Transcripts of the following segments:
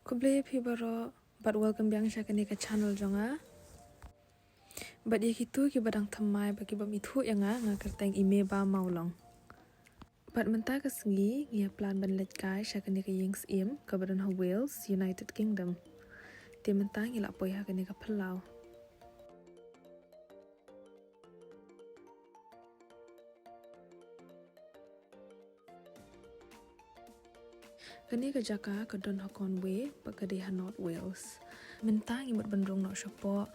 Kuble phi baro but welcome biang sha kani ka channel jonga. But ye kitu ki badang thamai bagi bam ithu yanga nga kerteng ime ba maulong. But menta ka sengi ngia plan ban let kai sha kani ka yings im ka badan ha Wales, United Kingdom. Te menta ngila poi ha kani ka Palau. Kani ka jaka ka don ha Conway pa ka de ha North Wales. Menta ngi mut bandrong no shapo.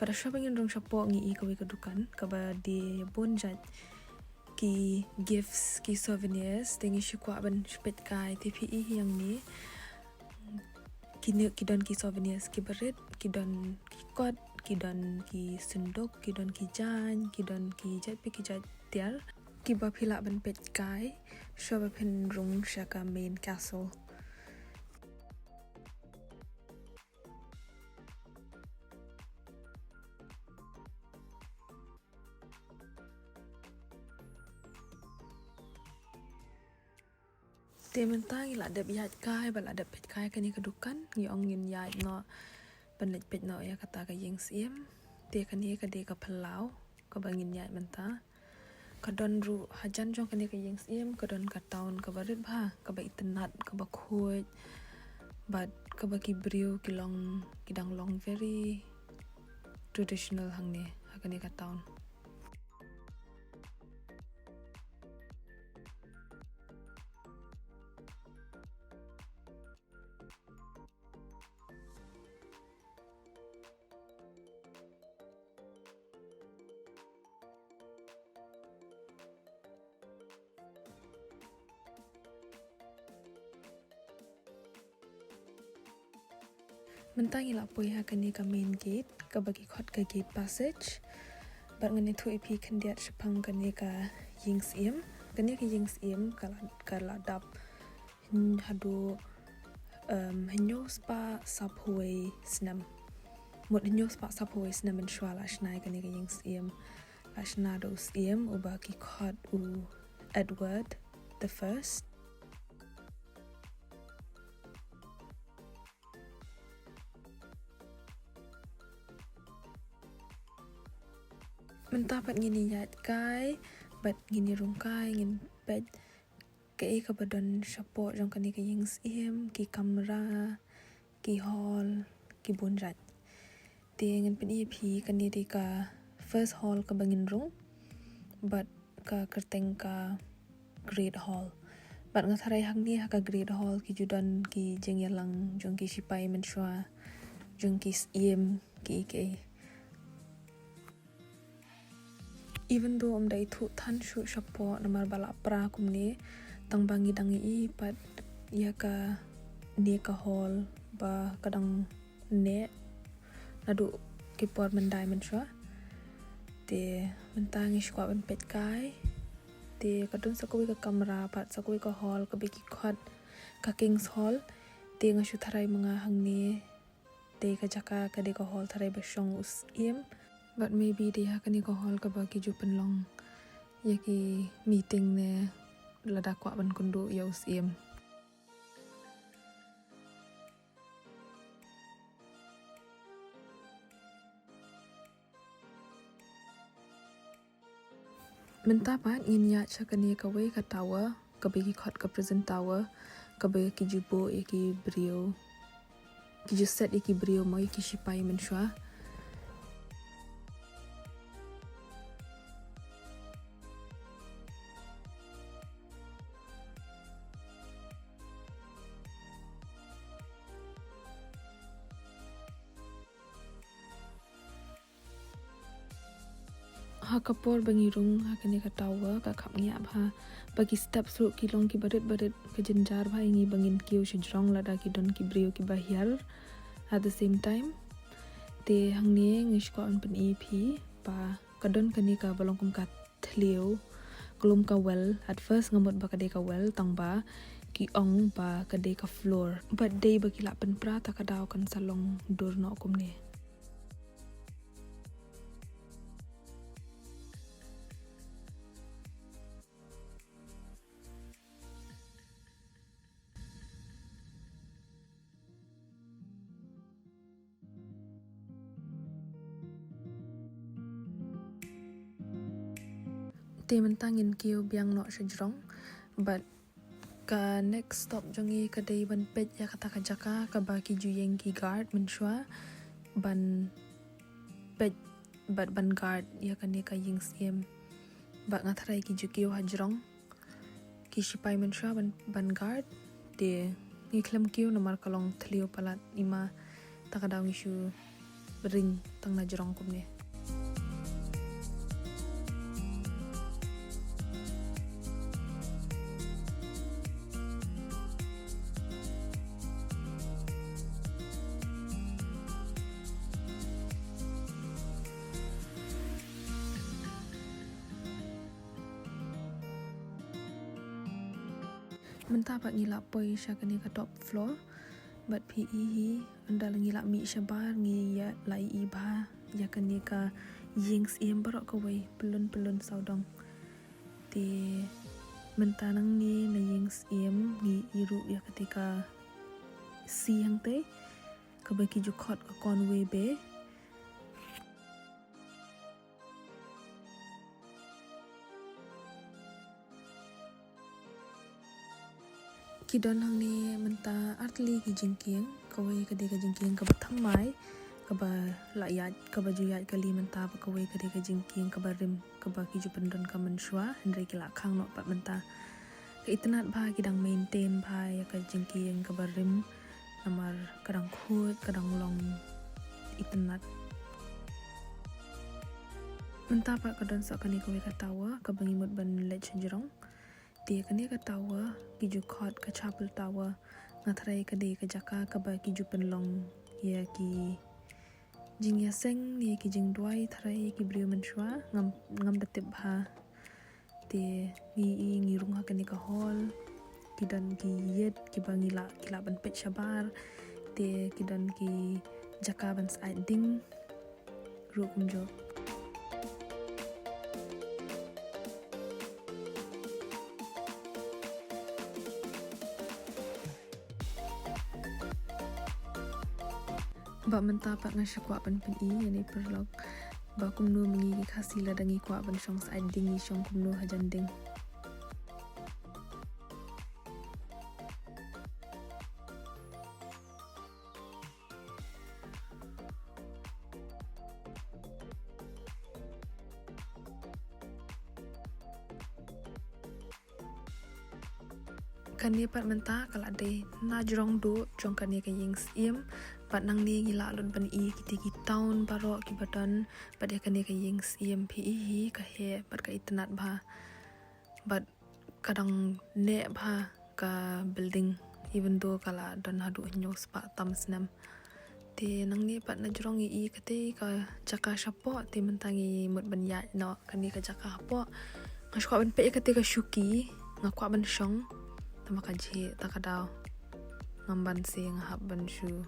Pada shapo ngi rong shapo ngi I ka we ka dukan ka ba de bonjat ki gifts ki souvenirs tengi shukwa ban shpet kai TPE yang ni ki don ki souvenirs ki berit ki don ki kot ki don ki sendok ki don ki jan ki don ki jat pe ki jat tiar ki ba phila ban pet kai shoba pen rung shaka main castle. Te mentang ila ada biat kai bala ada pet kai kani kedukan ngi ongin yai no panet pet no ya kata ka yeng siem te kani ka de ka Palau ka bangin yai menta kadon ru hajan jong kani ka yeng siem kadon ka town ka barit ba ka ba internet ka ba khoi but ka ba ki brio ki long kidang long very traditional hangne hakani ka town. Mentang ila poi ha kani ka main gate ka bagi khot ka gate passage bar ngani thu ipi khandiat shapang kani ka yings im kani ka yings im kala dap hadu hanyo spa subway snam mot hanyo spa subway snam en shwala shnai kani ka yings im la shnados im uba ki khot u Edward the First. Mentapat ngini yat kai bat ngini rung kai ngin pet ke ka badan support jong kani ka yings im ki kamera ki hall ki bonjat te ngin pen EP kani de ka first hall ka bangin rung but ka kerteng ka great hall bat ngatharai hang ni ha ka great hall ki judan ki jengyalang jong ki sipai menshwa jong ki im ki even though dai thu than shu shapo namar bala pra kumne tang bangi dangi I pat ya ka ne ka hall ba kadang ne nadu ki por mendai menshwa te mentangi shkwa ban pet kai te kadun sakoi ka kamera pat sakoi ka hall ka biki khot ka King's Hall te ngashu tharai mga hangne te ka jaka ka de ka hall tharai ba shong us im but maybe dia kani ko hall ka bagi ju penlong ya ki meeting ne lada kwa ban kundu ya usim. Menta pat in ya chakani ka we ka tower ka bagi khot ka present tower ka bagi ki jubo ya ki brio ki ju set ya ki brio mo ki sipai menshwa. Ha kapor bangi rung ha kani ka tower ka khap ngiap ha bagi step sru ki long ki barit ka jenjar bha ingi bangin kiu shijrong lada ki don ki brio ki bahyar at the same time te hang ne ngish ko an pen EP pa kadon kani ka balong kum ka thleu klum ka well at first ngamot ba ka de ka well tang ba ki ong ba ka de ka floor but day ba ki la pen pra ta ka daw kan salong dur no kum ne. Ti mentangin kiu biang no sejrong, but ka next stop jongi kadai ban pet ya kata kajaka ka baki juyeng ki guard menshua ban pet bat ban guard ya kane ka ying siem bat ngatrai ki jukiu hajrong ki sipai menshua ban guard de ngiklem kiu nomor kalong tliu palat ima takadaw ngishu ring tang na jrong kumne. Mentah pak ngilak poi sya kani ka top floor bat PE hi anda ngilak mi syabar ngi ya lai iba ya kani ka yings iem barok ka wei pelun saudong ti mentah nang ni na yings iem ngi iru ya ketika siang te ka baki jukot ka Conway Bay kidon hang ni mentah artli ki jingking kawai kadi ka jingking ka bathamai ka ba layat ka ba juyat kali mentah ba kawai kadi ka jingking ka ba rim ka ba ki jupendon ka menshua hendrai ki lak khang no pat mentah ka itnat ba kidang maintain ba ya ka jingking ka ba rim namar kadang khut kadang long itnat mentah pa kadon sok kani kawai ka tawa ka bangimut ban lech jerong dia kani ka tawa kiju khot ka chapel tawa ngatrai ka de ka jaka ka ba kiju penlong ya ki jing ya seng ni ki jing duai thrai ki brio menshua ngam datib ha te ngi rung ha kani ka hall kidan ki yet ki bangila kila ban pet shabar te kidan ki jaka ban side ding ru kumjo ba mentah pak ngasya kwa ban pen i yani perlog ba kumnu mengi khasi ladangi kwa ban shong sa ding i shong kumnu hajan ding kani pat mentah kala de na jrong do jong kani ka ying sim pat nang ni ngila lun ban i kiti ki town baro ki badan pat ya kani ka ying sim PE hi ka he pat ka itnat ba but kadang ne ba ka building even though kala don hadu nyos pa tam snam te nang ni pat na jrong i kate ka jaka shapo te mentangi mut ban ya no kani ka jaka hapo ngashwa ban pe kate ka shuki ngakwa ban shong maka ji takadaw ngamban si ngahap ban shu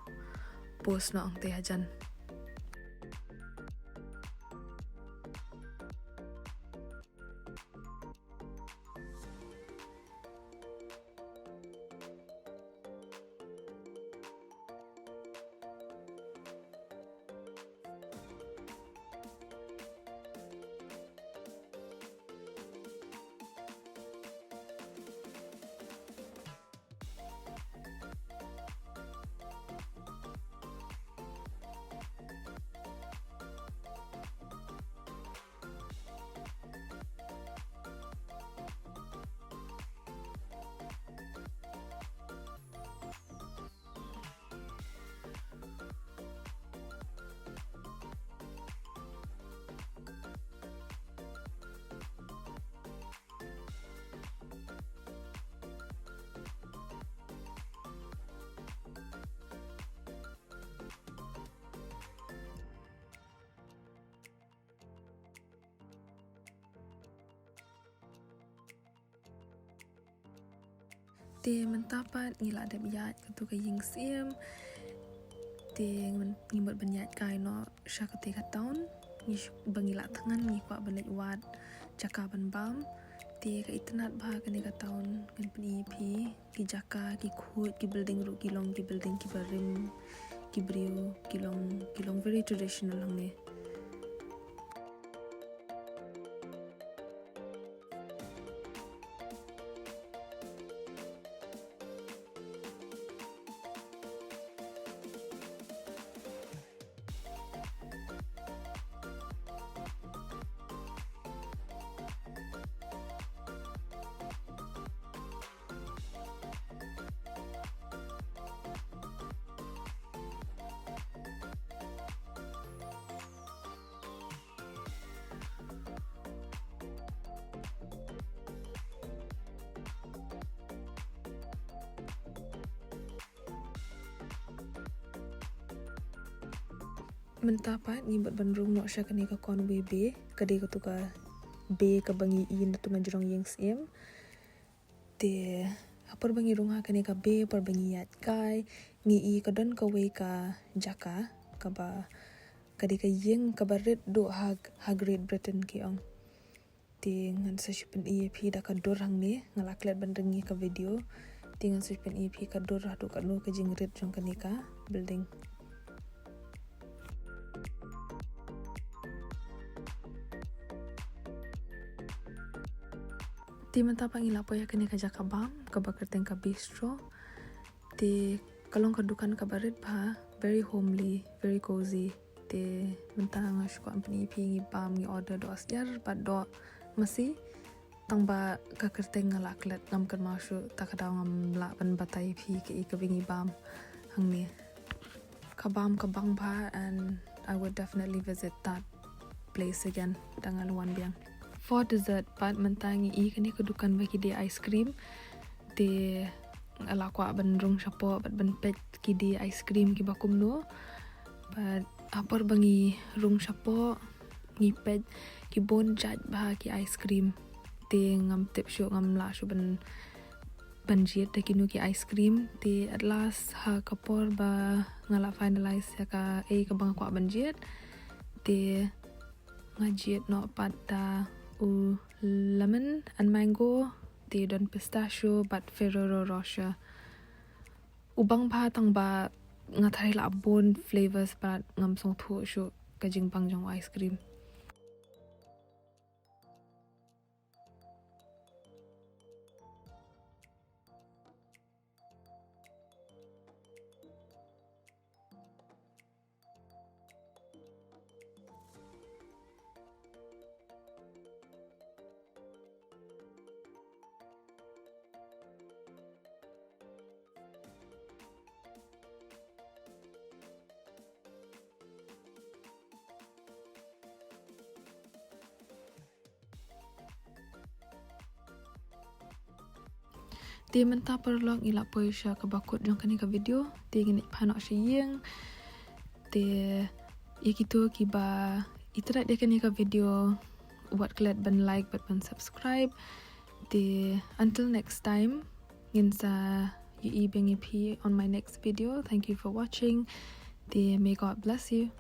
post no ang te hajan te mentapat ngila ada biat ketu ka ying sim te ngimut banyat kai no sya ketika tahun ngish bangila tangan ngi kwa banat wat jaka ban bam te ka itnat ba kani ka tahun kan pen ep ki jaka ki khut ki building ru ki long ki building ki barim ki brio ki long very traditional lang ne Mentapat ngibut bandrung nok sya kani ka kon WB kadi ka tu ka B ka bangi I na tu majrong yang sim te apor bangi runga kani ka B por bangi yat kai ngi I ka don ka we ka jaka ka ba kadi ka yeng ka barit do ha Great Britain ki ong ti ngan sa shipen EP da ka dor hang ni ngalaklet bandrengi ka video ti ngan sa shipen EP ka dor ha do ka no ka jingrit jong kani ka building. Ti mentapa ngilapo ya kini kaja kabam kabakar tengka bistro ti kalong kadukan kabarit ba very homely very cozy ti mentang syuko ampni pi bam ngi order do asyar ba do masih tang ba kakerteng ngalaklet ngam kan masuk tak ada ngam la ban batai pi ke I kabingi bam hang ni kabam kabang ba and I would definitely visit that place again dengan Luan Biang. For dessert, pat mentangi I kani kedukan bagi dia ice cream. Di alakwa bandrung syapo pat ban pet ki di ice cream ki bakum no. But apor bangi rung syapo ngipet ki bon jat bah ki ice cream. Di ngam tip syo ngam la syo ban banjit da kinu ki ice cream. Di at last ha kapor ba ngala finalize ya ka ka bang kwa banjit. Di ngajit no pada lemon and mango ti don pistachio but Ferrero Rocher ubang ba tang ba ngathai la bon flavors but ngam song thu shu kajing bang jong ice cream. Ti menta perlong ila poi sya ka bakut jong kani ka video ti ngini panok syeng ti ya gitu ki ba iterat dia kani ka video buat kelet ban like ban subscribe ti until next time ngin sa yu bengi pi on my next video. Thank you for watching. Ti may God bless you.